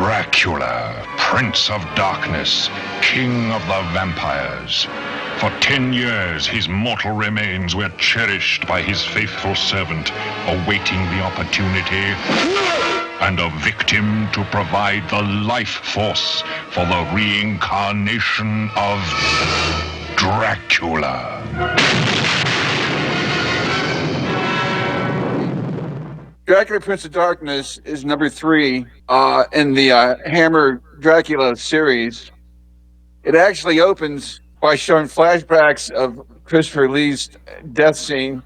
Dracula, Prince of Darkness, King of the Vampires. For 10 years, his mortal remains were cherished by his faithful servant, awaiting the opportunity and a victim to provide the life force for the reincarnation of Dracula. Dracula, Prince of Darkness is number 3 in the Hammer Dracula series. It actually opens by showing flashbacks of Christopher Lee's death scene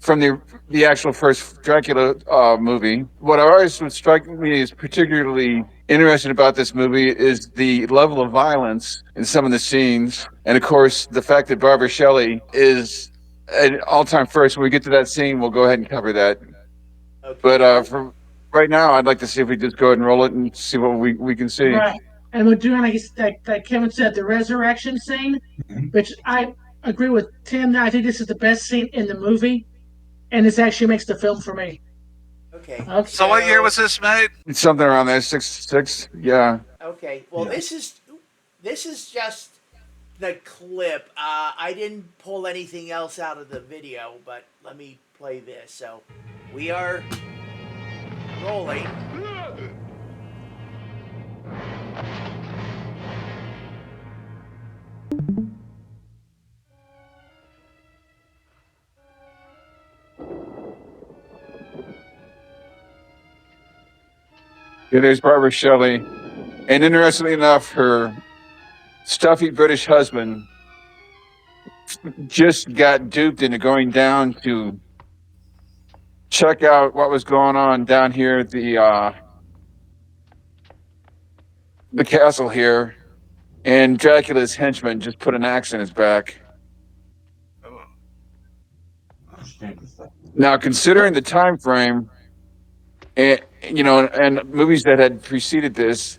from the actual first Dracula movie. What always would strike me as particularly interesting about this movie is the level of violence in some of the scenes, and of course the fact that Barbara Shelley is an all-time first. When we get to that scene, we'll go ahead and cover that. Okay. But for right now, I'd like to see if we just go ahead and roll it and see what we can see. Right. And we're doing, like Kevin said, the resurrection scene, which I agree with Tim. I think this is the best scene in the movie, and this actually makes the film for me. Okay. So what year was this made? It's something around there, 66. Yeah. Okay. Well, this is just the clip. I didn't pull anything else out of the video, but let me play this. So we are rolling. Yeah, there's Barbara Shelley. And interestingly enough, her stuffy British husband just got duped into going down to check out what was going on down here at the castle here. And Dracula's henchman just put an axe in his back. Now, considering the time frame, and movies that had preceded this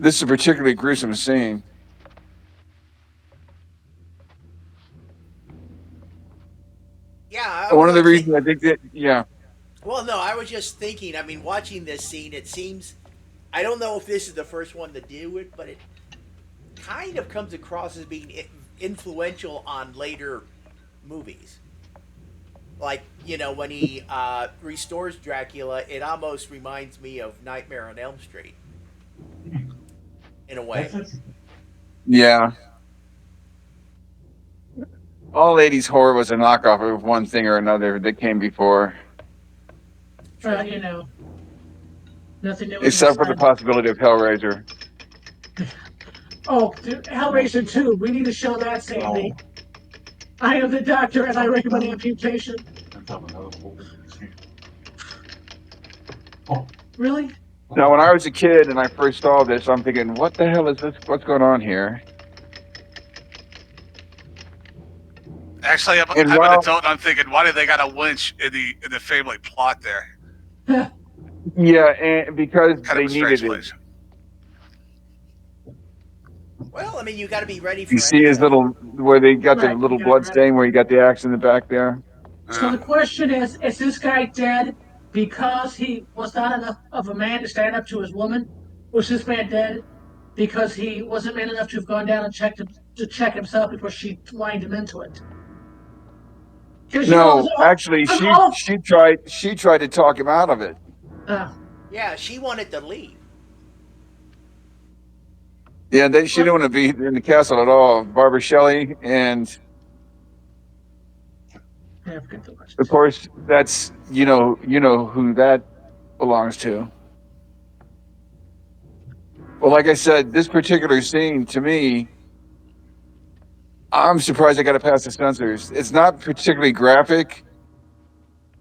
is a particularly gruesome scene. Yeah. One of the reasons I think that, yeah. Well, no, I was just thinking. I mean, watching this scene, it seems. I don't know if this is the first one to do it, but it kind of comes across as being influential on later movies. Like, when he restores Dracula, it almost reminds me of Nightmare on Elm Street. In a way. Yeah. All 80s horror was a knockoff of one thing or another that came before. Nothing new. Except for the possibility of Hellraiser. Oh, Hellraiser 2. We need to show that, Sandy. I am the doctor and I recommend amputation. Really? Now, when I was a kid and I first saw this, I'm thinking, what the hell is this? What's going on here? Actually, I'm an adult and I'm thinking, why did they got a winch in the family plot there? Yeah, and because Kind they of a needed strange it. place. Well, I mean, you got to be ready for You see his little, where they got the Right, little you got blood it. stain where he got the axe in the back there? So the question is this guy dead because he was not enough of a man to stand up to his woman? Was this man dead because he wasn't man enough to have gone down and check himself before she lined him into it? No, actually, she tried to talk him out of it. Yeah, she wanted to leave. Yeah, she didn't want to be in the castle at all. Barbara Shelley, and of course, that's you know who that belongs to. Well, like I said, this particular scene to me, I'm surprised I got to pass the censors. It's not particularly graphic,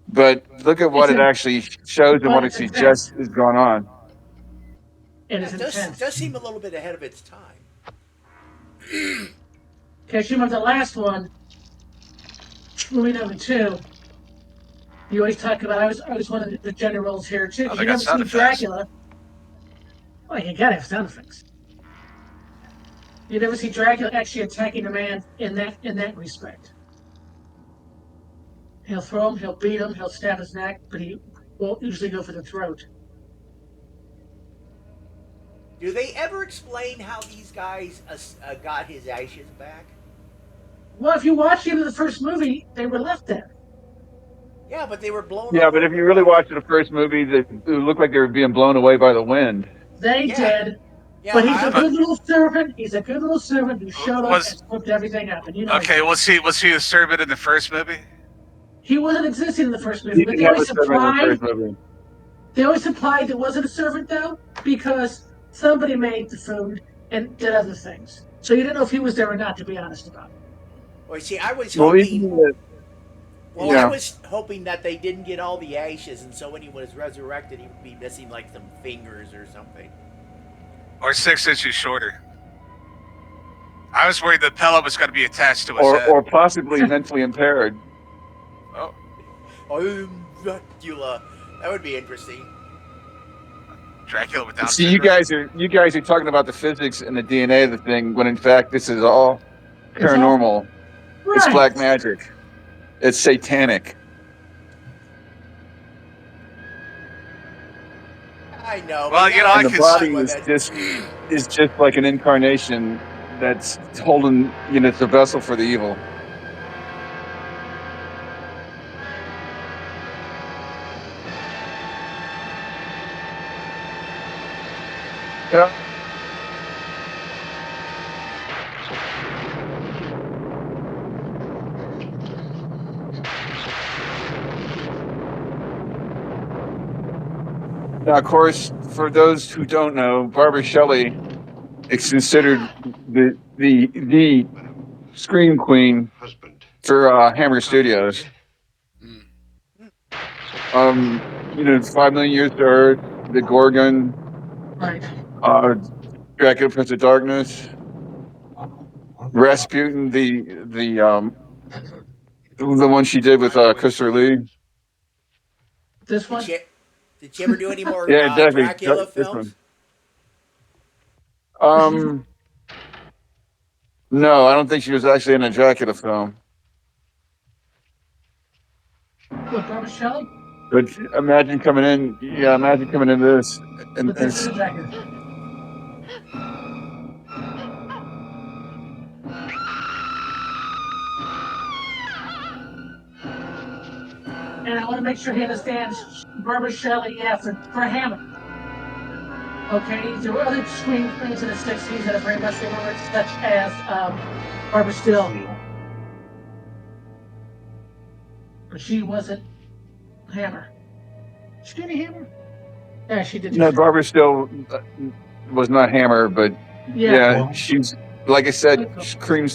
but look at what it actually shows and what it suggests is going on. It does seem a little bit ahead of its time. Okay, she remember the last one, movie number 2. You always talk about. I was one of the generals here too. You never seen Dracula. Well, you gotta have sound effects. You never see Dracula actually attacking a man in that respect. He'll throw him, he'll beat him, he'll stab his neck, but he won't usually go for the throat. Do they ever explain how these guys got his ashes back? Well, if you watch the end of the first movie, they were left there. Yeah, but they were blown Yeah, all but if over. you really Like, watch the first movie, it looked like they were being blown away by the wind. They yeah, did. yeah. But he's a I, But good little servant. He's a good little servant who showed up and was flipped everything up. And you know, okay. Was he a servant in the first movie? he wasn't existing in the first movie, He but didn't have a servant in the first movie. they always implied there wasn't a servant though, because somebody made the food and did other things. So you didn't know if he was there or not, to be honest about it. well, see, I was Well, even hoping. the, Well, I yeah. was hoping that they didn't get all the ashes, and so when he was resurrected, he would be missing like some fingers or something. Or 6 inches shorter? I was worried the pillow was going to be attached to his head. Or possibly mentally impaired. Oh, I'm Dracula. That would be interesting. Dracula with Down See, syndrome. you guys are talking about the physics and the DNA of the thing, when in fact this is all It's all paranormal. It's right. black magic. It's satanic. I know. Well, but you know, now I And the can body with is it. just like an incarnation that's holding, it's a vessel for the evil. Yeah. Now, of course, for those who don't know, Barbara Shelley is considered the scream queen for Hammer Studios. 5 Million Years to Earth, The Gorgon, Right. Dracula, Prince of Darkness, Rasputin, the one she did with Christopher Lee. This Did one? she ever do any more Yeah, exactly. Dracula This films? one. No, I don't think she was actually in a Dracula film. What, Barbara Shelley? But imagine coming in this and But this is a Dracula. And I want to make sure he understands Barbara Shelley, yeah, for Hammer. Okay, there were other screen queens in the 60s that are very much remembered, such as Barbara Steele. But she wasn't Hammer. She did a Hammer? Yeah, she did. No, Barbara still was not Hammer, but yeah, she's, like I said, scream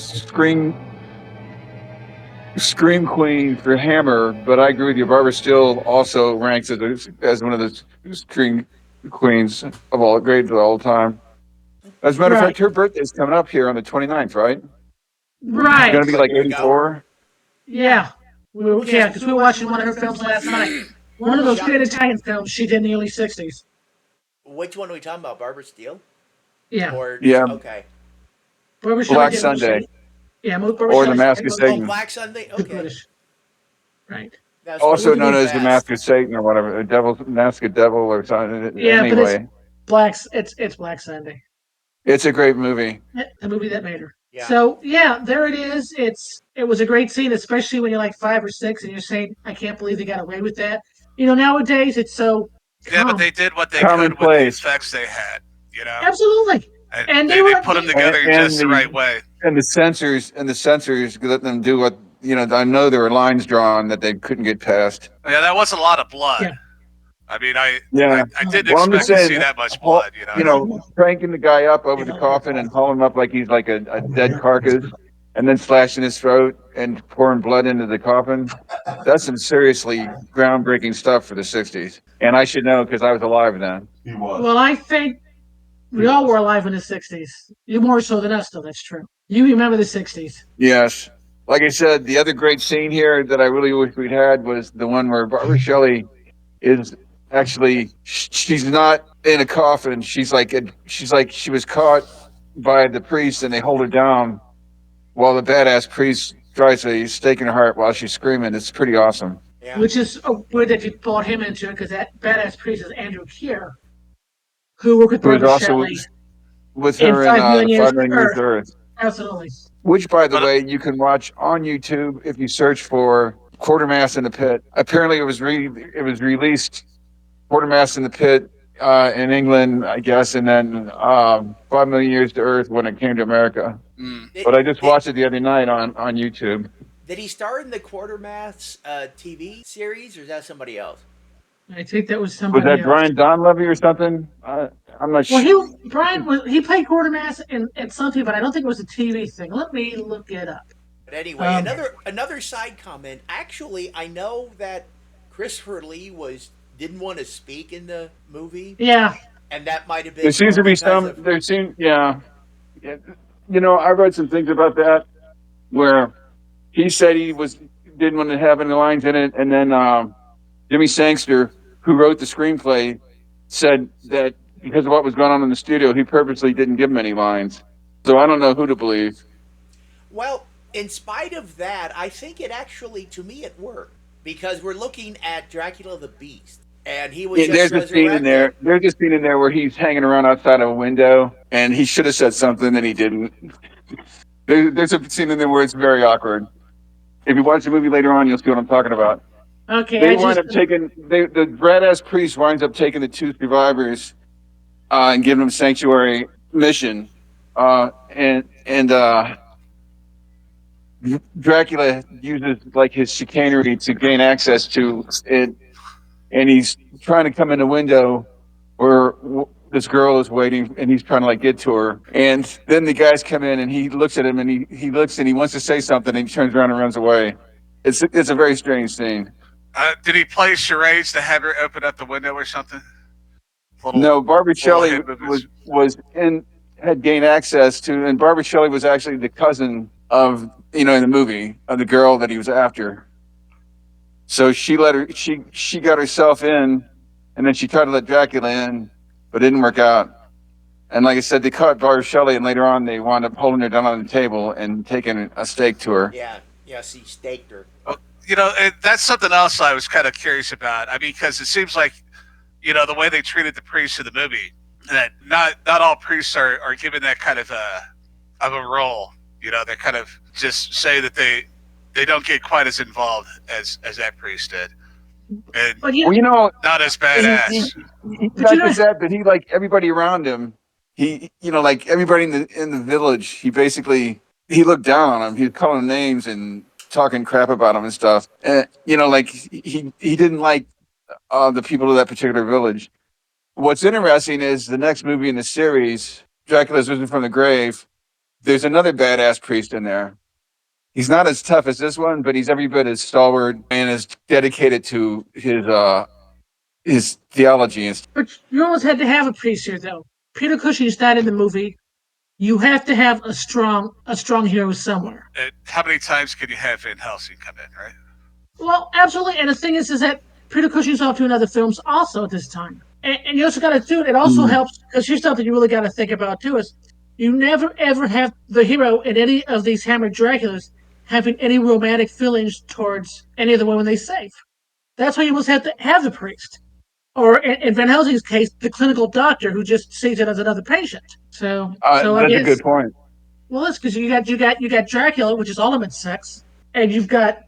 queen for Hammer. But I agree with you. Barbara Steele also ranks as one of the scream queens of all time. As a matter of fact, her birthday's coming up here on the 29th, right? Right. She's gonna be like 84. Yeah. Because we were watching one of her films last night. One of those great Italian films she did in the early 60s. Which one are we talking about? Barbara Steele? Yeah. Okay. Barbara Black Sunday. Yeah, Barbara Or the Shelley's Mask of Satan. Black Sunday? Okay. Right. Also known as the Mask of Satan or whatever, Mask of Devil or something. Yeah, anyway, but it's Black Sunday. It's a great movie. The movie that made her. Yeah. So yeah, there it is. It was a great scene, especially when you're like 5 or 6 and you're saying, "I can't believe they got away with that." Nowadays it's so. Yeah, but they did what they could with the effects they had. Absolutely. And they put them together just the right way. And the censors let them do what I know there were lines drawn that they couldn't get past. Yeah, that was a lot of blood. Yeah. I mean, I didn't expect to see that much blood. Cranking the guy up over the coffin and hauling him up like he's like a dead carcass, and then slashing his throat and pouring blood into the coffin. That's some seriously groundbreaking stuff for the 60s. And I should know because I was alive then. He was. Well, I think we all were alive in the 60s. You more so than us, though. That's true. You remember the 60s. Yes. Like I said, the other great scene here that I really wish we'd had was the one where Barbara Shelley is actually, she's not in a coffin. She's like she was caught by the priest and they hold her down while the badass priest tries a stake in her heart while she's screaming. It's pretty awesome. Yeah. Which is weird that you brought him into it because that badass priest is Andrew Keir, who worked with Barbara Shelley with her in 5 Million Years to Earth. Absolutely. Which, by the way, you can watch on YouTube if you search for Quartermass in the Pit. Apparently, it was released Quartermass in the Pit in England, I guess, and then 5 Million Years to Earth when it came to America. But I just watched it the other night on YouTube. Did he star in the Quartermass TV series, or is that somebody else? I think that was somebody else. Was that else. Brian Donlevy or something? I'm not sure. Well, he played Quartermass in something, but I don't think it was a TV thing. Let me look it up. But anyway, another side comment. Actually, I know that Christopher Lee didn't want to speak in the movie. Yeah, and that might have been. There seems to be some. You know, I read some things about that where he said didn't want to have any lines in it, and then Jimmy Sangster, who wrote the screenplay, said that because of what was going on in the studio, he purposely didn't give him any lines. So I don't know who to believe. Well, in spite of that, I think it actually, to me, it worked because we're looking at Dracula the Beast, and he was there's a scene in there. There's a scene in there where he's hanging around outside of a window, and he should have said something, and he didn't. There's a scene in there where it's very awkward. If you watch the movie later on, you'll see what I'm talking about. Okay. They wind up taking the badass priest winds up taking the two survivors and giving them sanctuary mission, and Dracula uses like his chicanery to gain access to it, and he's trying to come in a window where this girl is waiting, and he's trying to like get to her, and then the guys come in, and he looks at him, and he looks, and he wants to say something, and he turns around and runs away. It's a very strange scene. Did he play charades to have her open up the window or something? No, Barbara Shelley had gained access to, and Barbara Shelley was actually the cousin of, in the movie, of the girl that he was after. So she got herself in, and then she tried to let Dracula in, but it didn't work out. And like I said, they caught Barbara Shelley, and later on they wound up holding her down on the table and taking a stake to her. Yeah, she staked her. That's something else I was kind of curious about. I mean, because it seems like, the way they treated the priests in the movie, that not all priests are given that kind of a role. They kind of just say that they don't get quite as involved as that priest did. And not as badass. Not just that, but he, like everybody around him, he, like everybody in the village, he looked down on him. He was calling them names and talking crap about him and stuff. And, like he didn't like the people of that particular village. What's interesting is the next movie in the series, Dracula's Risen from the Grave, there's another badass priest in there. He's not as tough as this one, but he's every bit as stalwart and as dedicated to his theology. But you almost had to have a priest here, though. Peter Cushing's not in the movie. You have to have a strong hero somewhere. How many times can you have Van Helsing come in, right? Well, absolutely. And the thing is that Peter Cushing's off doing other films also at this time. And you also got to do it. It also helps, because here's something you really got to think about, too, is you never, ever have the hero in any of these Hammer Draculas having any romantic feelings towards any of the women they save. That's why you must have to have the priest. Or in Van Helsing's case, the clinical doctor who just sees it as another patient. So that's a good point. Well, it's because you got Dracula, which is all about sex, and you've got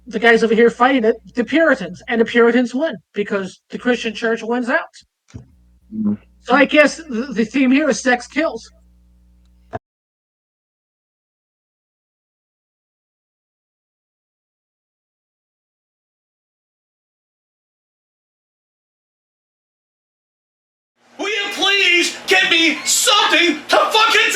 the guys over here fighting it, the Puritans, and the Puritans win because the Christian church wins out. Mm-hmm. So I guess the theme here is sex kills. Will you please get me something to fucking